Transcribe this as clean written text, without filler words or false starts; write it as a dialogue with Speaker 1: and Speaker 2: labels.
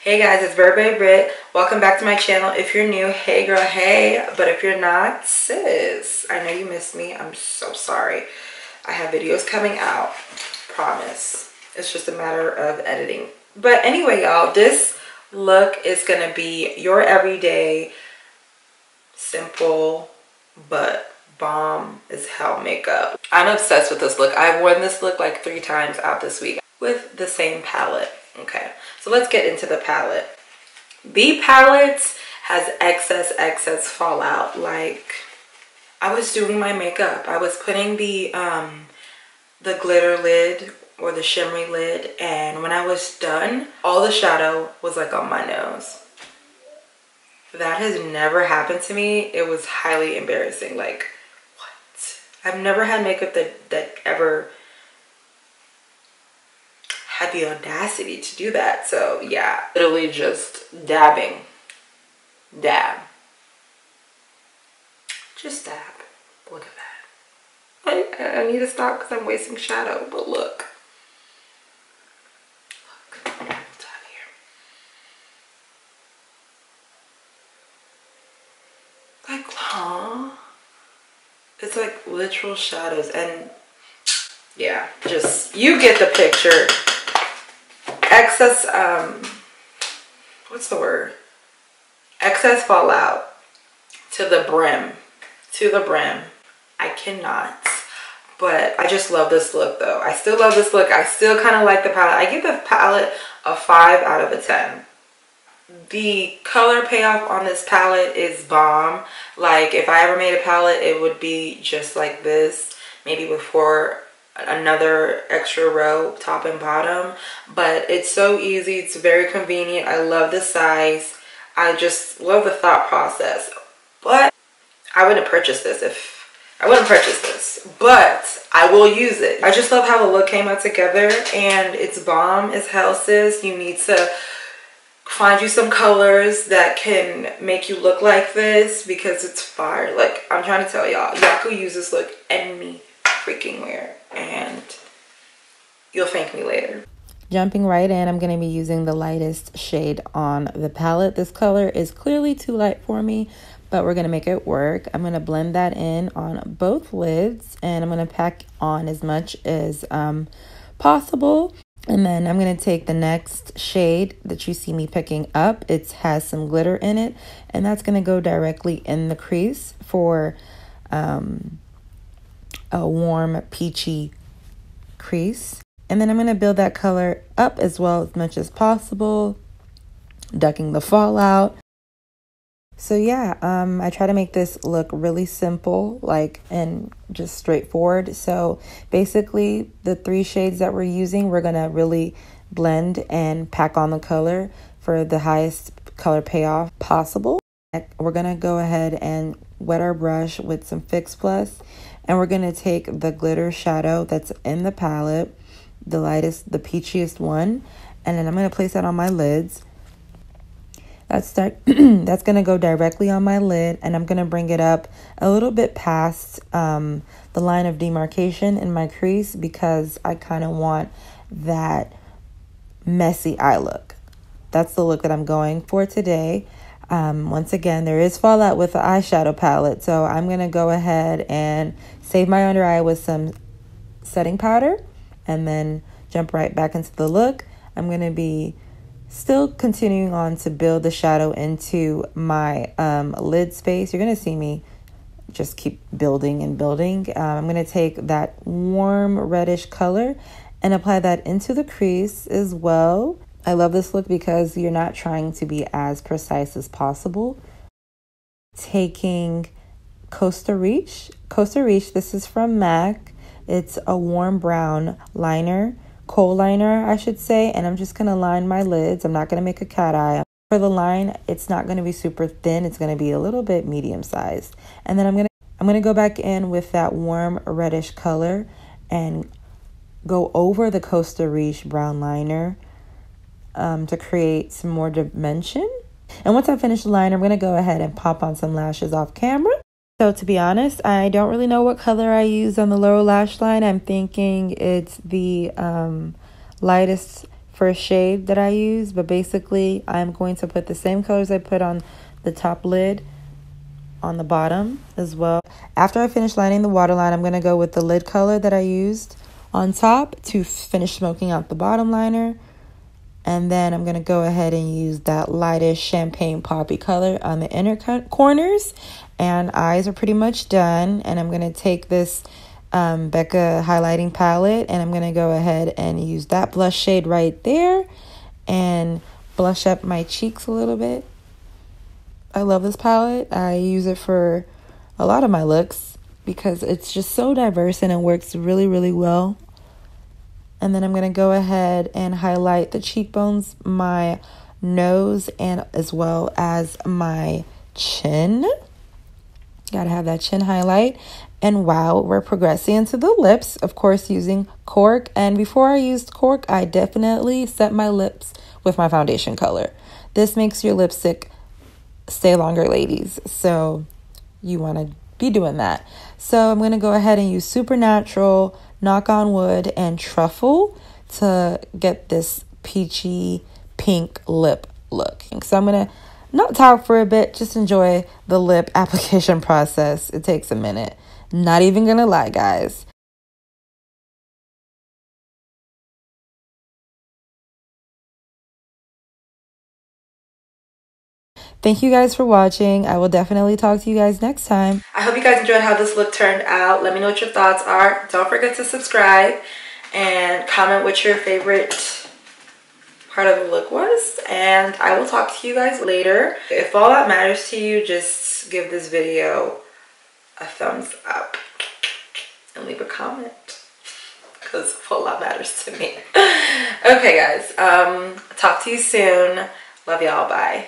Speaker 1: Hey guys, it's Burberry Brit. Welcome back to my channel. If you're new, hey girl, hey. But if you're not, sis, I know you missed me. I'm so sorry. I have videos coming out. Promise. It's just a matter of editing. But anyway, y'all, this look is going to be your everyday, simple, but bomb as hell makeup. I'm obsessed with this look. I've worn this look like 3 times out this week with the same palette. Okay, so let's get into the palette. The palette has excess fallout. Like, I was doing my makeup. I was putting the glitter lid or the shimmery lid, and when I was done, all the shadow was like on my nose. That has never happened to me. It was highly embarrassing. Like, what? I've never had makeup that ever had the audacity to do that. So yeah, literally just dabbing. Dab. Just dab. Look at that. I need to stop because I'm wasting shadow, but look. Look, what's out here? Like, huh? It's like literal shadows, and yeah, just, you get the picture. Excess, what's the word? Excess fallout to the brim. To the brim. I cannot. But I just love this look though. I still love this look. I still kind of like the palette. I give the palette a 5 out of a 10. The color payoff on this palette is bomb. Like, if I ever made a palette, it would be just like this. Maybe before another extra row, top and bottom. But it's so easy. It's very convenient. I love the size. I just love the thought process. But I wouldn't purchase this but I will use it. I just love how the look came out together, and it's bomb as hell, sis. You need to find you some colors that can make you look like this, because it's fire. Like, I'm trying to tell y'all could use this look any freaking where, and you'll thank me later. Jumping right in, I'm going to be using the lightest shade on the palette. This color is clearly too light for me, but we're going to make it work. I'm going to blend that in on both lids, and I'm going to pack on as much as possible. And then I'm going to take the next shade that you see me picking up. It has some glitter in it, and that's going to go directly in the crease for a warm peachy crease. And then I'm going to build that color up as well as much as possible, ducking the fallout. So yeah, I try to make this look really simple, like, and just straightforward. So basically the 3 shades that we're using, we're going to really blend and pack on the color for the highest color payoff possible. We're going to go ahead and wet our brush with some Fix Plus, and we're going to take the glitter shadow that's in the palette, the lightest, the peachiest one, and then I'm going to place that on my lids. That's going to go directly on my lid, and I'm going to bring it up a little bit past the line of demarcation in my crease, because I kind of want that messy eye look. That's the look that I'm going for today. Once again, there is fallout with the eyeshadow palette, so I'm going to go ahead and save my under eye with some setting powder, and then jump right back into the look. I'm going to be still continuing on to build the shadow into my lid space. You're going to see me just keep building and building. I'm going to take that warm reddish color and apply that into the crease as well. I love this look because you're not trying to be as precise as possible. Taking Costa Riche. This is from MAC. It's a warm brown liner, kohl liner, I should say, and I'm just going to line my lids. I'm not going to make a cat eye. For the line, it's not going to be super thin. It's going to be a little bit medium sized. And then I'm going to go back in with that warm reddish color and go over the Costa Riche brown liner to create some more dimension. And once I finish the liner, I'm going to go ahead and pop on some lashes off camera. So to be honest, I don't really know what color I use on the lower lash line. I'm thinking it's the lightest first shade that I use, but basically I'm going to put the same colors I put on the top lid on the bottom as well. After I finish lining the waterline, I'm going to go with the lid color that I used on top to finish smoking out the bottom liner. And then I'm going to go ahead and use that lightest champagne poppy color on the inner corners. And eyes are pretty much done. And I'm going to take this Becca highlighting palette and I'm going to go ahead and use that blush shade right there and blush up my cheeks a little bit. I love this palette. I use it for a lot of my looks because it's just so diverse and it works really, really well. And then I'm going to go ahead and highlight the cheekbones, my nose, and as well as my chin. Gotta have that chin highlight. And wow, we're progressing into the lips, of course, using Cork. And before I used Cork, I definitely set my lips with my foundation color. This makes your lipstick stay longer, ladies. So you want to be doing that. So I'm going to go ahead and use Supernatural, Knock on Wood, and Truffle to get this peachy pink lip look. So I'm going to not talk for a bit, just enjoy the lip application process. It takes a minute. Not even going to lie, guys. Thank you guys for watching. I will definitely talk to you guys next time. I hope you guys enjoyed how this look turned out. Let me know what your thoughts are. Don't forget to subscribe and comment what your favorite part of the look was. And I will talk to you guys later. If all that matters to you, just give this video a thumbs up and leave a comment because a whole lot matters to me. Okay, guys. Talk to you soon. Love y'all. Bye.